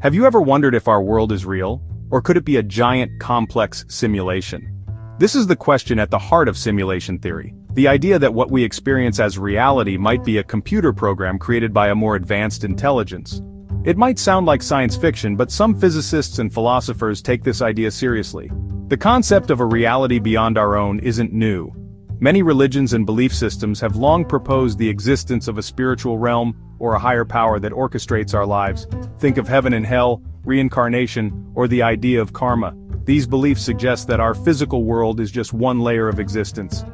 Have you ever wondered if our world is real, or could it be a giant, complex simulation? This is the question at the heart of simulation theory, the idea that what we experience as reality might be a computer program created by a more advanced intelligence. It might sound like science fiction, but some physicists and philosophers take this idea seriously. The concept of a reality beyond our own isn't new. Many religions and belief systems have long proposed the existence of a spiritual realm, or a higher power that orchestrates our lives. Think of heaven and hell, reincarnation, or the idea of karma. These beliefs suggest that our physical world is just one layer of existence.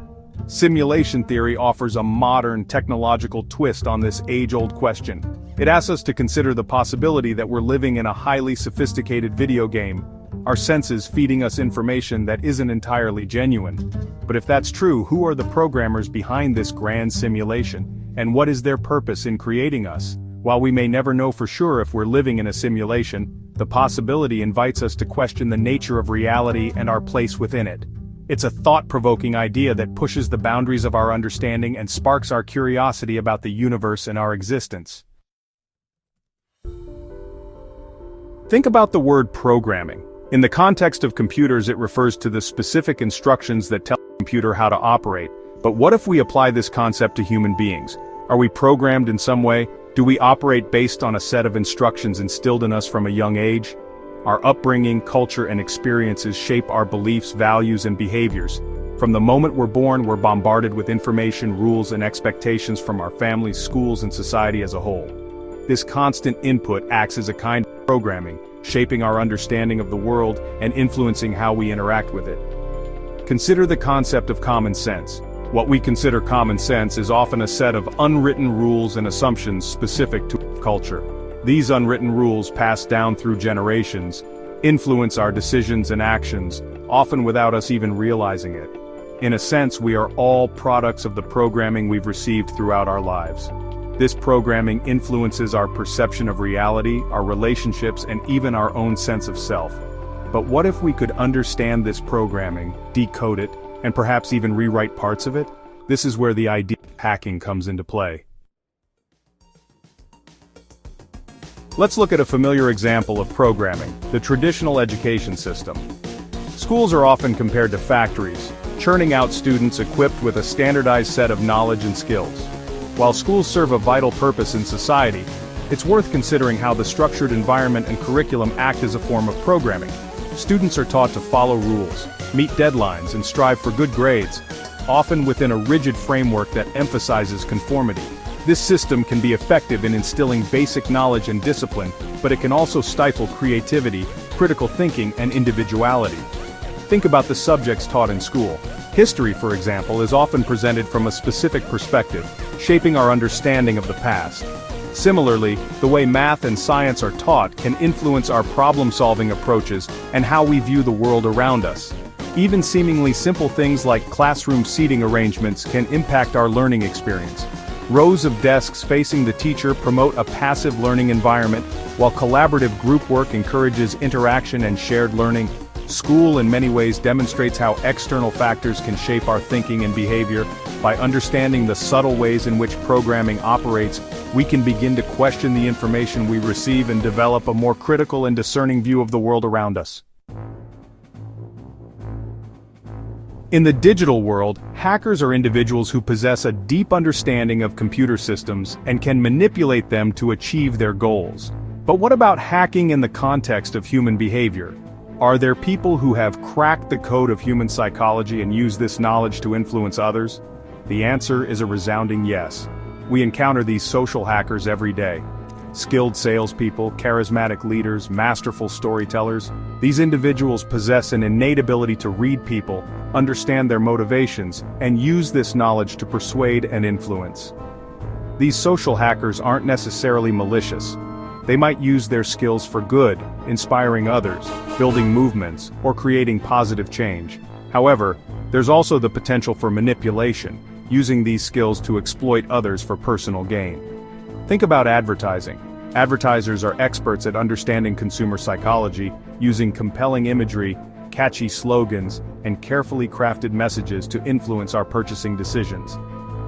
Simulation theory offers a modern, technological twist on this age-old question. It asks us to consider the possibility that we're living in a highly sophisticated video game, our senses feeding us information that isn't entirely genuine. But if that's true, who are the programmers behind this grand simulation, and what is their purpose in creating us? While we may never know for sure if we're living in a simulation, the possibility invites us to question the nature of reality and our place within it. It's a thought-provoking idea that pushes the boundaries of our understanding and sparks our curiosity about the universe and our existence. Think about the word programming. In the context of computers, it refers to the specific instructions that tell the computer how to operate. But what if we apply this concept to human beings? Are we programmed in some way? Do we operate based on a set of instructions instilled in us from a young age? Our upbringing, culture, and experiences shape our beliefs, values, and behaviors. From the moment we're born, we're bombarded with information, rules, and expectations from our families, schools, and society as a whole. This constant input acts as a kind of programming, shaping our understanding of the world and influencing how we interact with it. Consider the concept of common sense. What we consider common sense is often a set of unwritten rules and assumptions specific to culture. These unwritten rules, passed down through generations, influence our decisions and actions, often without us even realizing it. In a sense, we are all products of the programming we've received throughout our lives. This programming influences our perception of reality, our relationships, and even our own sense of self. But what if we could understand this programming, decode it, and perhaps even rewrite parts of it? This is where the idea of hacking comes into play. Let's look at a familiar example of programming, the traditional education system. Schools are often compared to factories, churning out students equipped with a standardized set of knowledge and skills. While schools serve a vital purpose in society, it's worth considering how the structured environment and curriculum act as a form of programming. Students are taught to follow rules, meet deadlines, and strive for good grades, often within a rigid framework that emphasizes conformity. This system can be effective in instilling basic knowledge and discipline, but it can also stifle creativity, critical thinking, and individuality. Think about the subjects taught in school. History, for example, is often presented from a specific perspective, shaping our understanding of the past. Similarly, the way math and science are taught can influence our problem-solving approaches and how we view the world around us. Even seemingly simple things like classroom seating arrangements can impact our learning experience. Rows of desks facing the teacher promote a passive learning environment, while collaborative group work encourages interaction and shared learning. School in many ways demonstrates how external factors can shape our thinking and behavior. By understanding the subtle ways in which programming operates, we can begin to question the information we receive and develop a more critical and discerning view of the world around us. In the digital world, hackers are individuals who possess a deep understanding of computer systems and can manipulate them to achieve their goals. But what about hacking in the context of human behavior? Are there people who have cracked the code of human psychology and use this knowledge to influence others? The answer is a resounding yes. We encounter these social hackers every day. Skilled salespeople, charismatic leaders, masterful storytellers. These individuals possess an innate ability to read people, understand their motivations, and use this knowledge to persuade and influence. These social hackers aren't necessarily malicious. They might use their skills for good, inspiring others, building movements, or creating positive change. However, there's also the potential for manipulation, using these skills to exploit others for personal gain. Think about advertising. Advertisers are experts at understanding consumer psychology, using compelling imagery, catchy slogans, and carefully crafted messages to influence our purchasing decisions.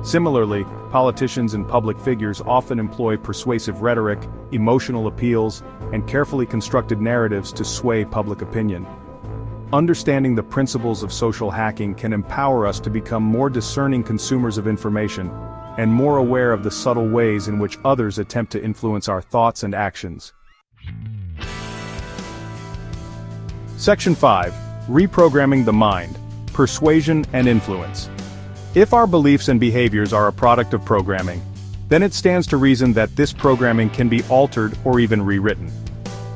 Similarly, politicians and public figures often employ persuasive rhetoric, emotional appeals, and carefully constructed narratives to sway public opinion. Understanding the principles of social hacking can empower us to become more discerning consumers of information, and more aware of the subtle ways in which others attempt to influence our thoughts and actions. Section 5. Reprogramming the mind, persuasion and influence. If our beliefs and behaviors are a product of programming, then it stands to reason that this programming can be altered or even rewritten.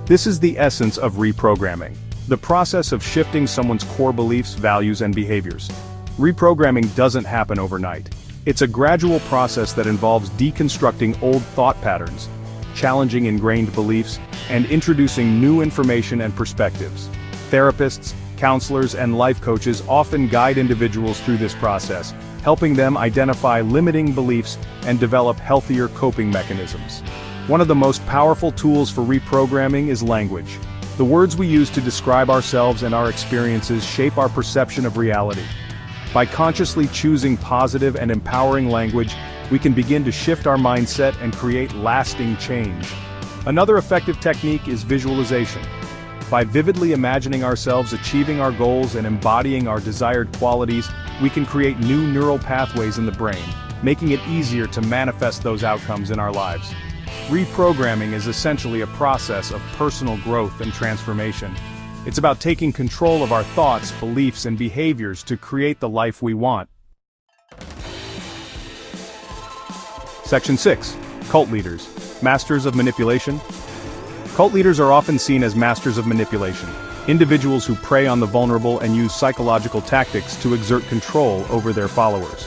This is the essence of reprogramming, the process of shifting someone's core beliefs, values, and behaviors. Reprogramming doesn't happen overnight. It's a gradual process that involves deconstructing old thought patterns, challenging ingrained beliefs, and introducing new information and perspectives. Therapists, counselors, and life coaches often guide individuals through this process, helping them identify limiting beliefs and develop healthier coping mechanisms. One of the most powerful tools for reprogramming is language. The words we use to describe ourselves and our experiences shape our perception of reality. By consciously choosing positive and empowering language, we can begin to shift our mindset and create lasting change. Another effective technique is visualization. By vividly imagining ourselves achieving our goals and embodying our desired qualities, we can create new neural pathways in the brain, making it easier to manifest those outcomes in our lives. Reprogramming is essentially a process of personal growth and transformation. It's about taking control of our thoughts, beliefs, and behaviors to create the life we want. Section 6. Cult leaders, masters of manipulation. Cult leaders are often seen as masters of manipulation, individuals who prey on the vulnerable and use psychological tactics to exert control over their followers.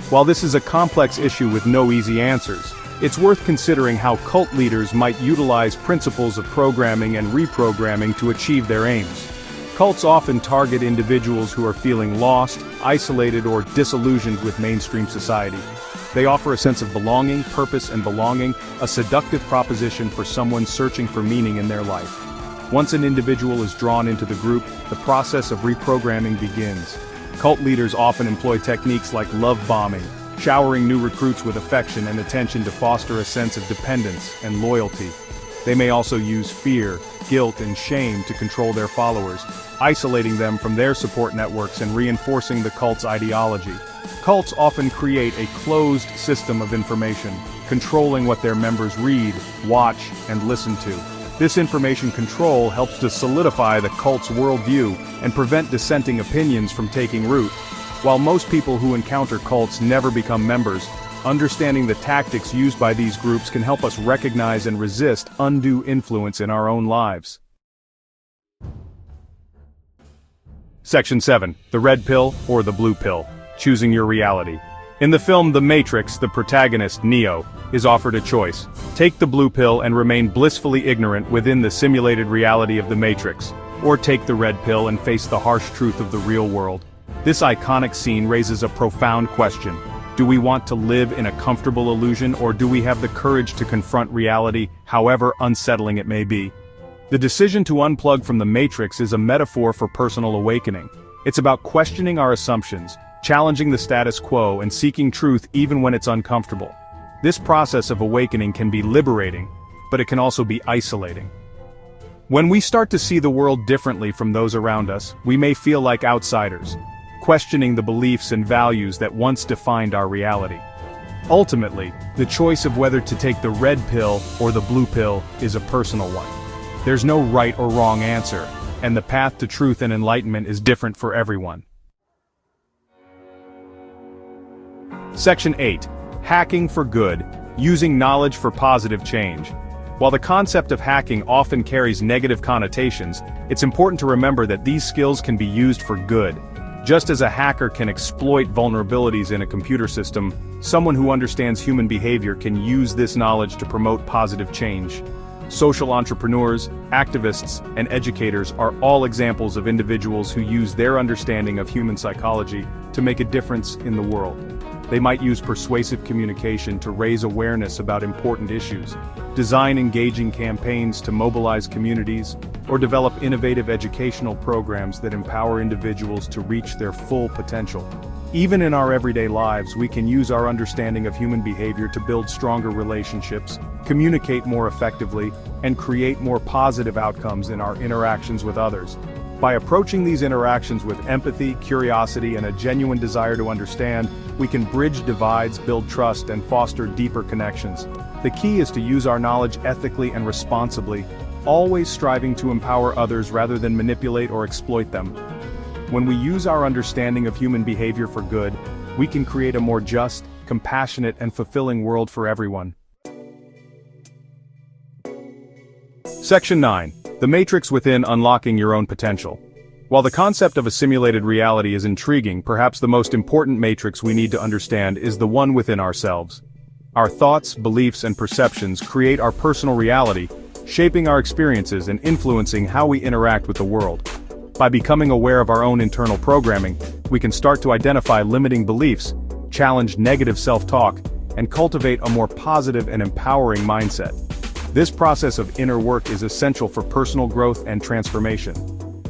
While this is a complex issue with no easy answers, it's worth considering how cult leaders might utilize principles of programming and reprogramming to achieve their aims. Cults often target individuals who are feeling lost, isolated, or disillusioned with mainstream society. They offer a sense of belonging, purpose, and belonging, a seductive proposition for someone searching for meaning in their life. Once an individual is drawn into the group, the process of reprogramming begins. Cult leaders often employ techniques like love bombing, showering new recruits with affection and attention to foster a sense of dependence and loyalty. They may also use fear, guilt, and shame to control their followers, isolating them from their support networks and reinforcing the cult's ideology. Cults often create a closed system of information, controlling what their members read, watch, and listen to. This information control helps to solidify the cult's worldview and prevent dissenting opinions from taking root. While most people who encounter cults never become members, understanding the tactics used by these groups can help us recognize and resist undue influence in our own lives. Section 7. The red pill or the blue pill. Choosing your reality. In the film The Matrix, the protagonist, Neo, is offered a choice. Take the blue pill and remain blissfully ignorant within the simulated reality of the Matrix, or take the red pill and face the harsh truth of the real world. This iconic scene raises a profound question. Do we want to live in a comfortable illusion, or do we have the courage to confront reality, however unsettling it may be? The decision to unplug from the Matrix is a metaphor for personal awakening. It's about questioning our assumptions, challenging the status quo, and seeking truth even when it's uncomfortable. This process of awakening can be liberating, but it can also be isolating. When we start to see the world differently from those around us, we may feel like outsiders, questioning the beliefs and values that once defined our reality. Ultimately, the choice of whether to take the red pill or the blue pill is a personal one. There's no right or wrong answer, and the path to truth and enlightenment is different for everyone. Section 8. Hacking for good, using knowledge for positive change. While the concept of hacking often carries negative connotations, it's important to remember that these skills can be used for good. Just as a hacker can exploit vulnerabilities in a computer system, someone who understands human behavior can use this knowledge to promote positive change. Social entrepreneurs, activists, and educators are all examples of individuals who use their understanding of human psychology to make a difference in the world. They might use persuasive communication to raise awareness about important issues, design engaging campaigns to mobilize communities, or develop innovative educational programs that empower individuals to reach their full potential. Even in our everyday lives, we can use our understanding of human behavior to build stronger relationships, communicate more effectively, and create more positive outcomes in our interactions with others. By approaching these interactions with empathy, curiosity, and a genuine desire to understand, we can bridge divides, build trust, and foster deeper connections. The key is to use our knowledge ethically and responsibly, always striving to empower others rather than manipulate or exploit them. When we use our understanding of human behavior for good, we can create a more just, compassionate, and fulfilling world for everyone. Section 9. The Matrix Within: Unlocking Your Own Potential. While the concept of a simulated reality is intriguing, perhaps the most important matrix we need to understand is the one within ourselves. Our thoughts, beliefs, and perceptions create our personal reality, shaping our experiences and influencing how we interact with the world. By becoming aware of our own internal programming, we can start to identify limiting beliefs, challenge negative self-talk, and cultivate a more positive and empowering mindset. This process of inner work is essential for personal growth and transformation.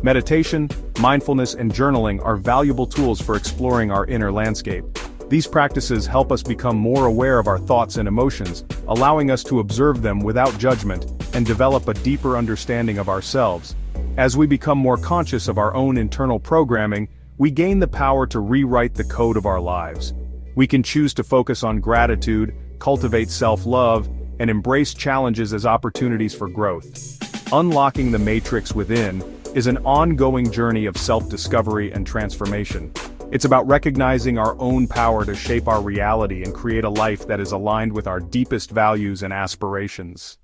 Meditation, mindfulness, and journaling are valuable tools for exploring our inner landscape. These practices help us become more aware of our thoughts and emotions, allowing us to observe them without judgment and develop a deeper understanding of ourselves. As we become more conscious of our own internal programming, we gain the power to rewrite the code of our lives. We can choose to focus on gratitude, cultivate self-love, and embrace challenges as opportunities for growth. Unlocking the matrix within is an ongoing journey of self-discovery and transformation. It's about recognizing our own power to shape our reality and create a life that is aligned with our deepest values and aspirations.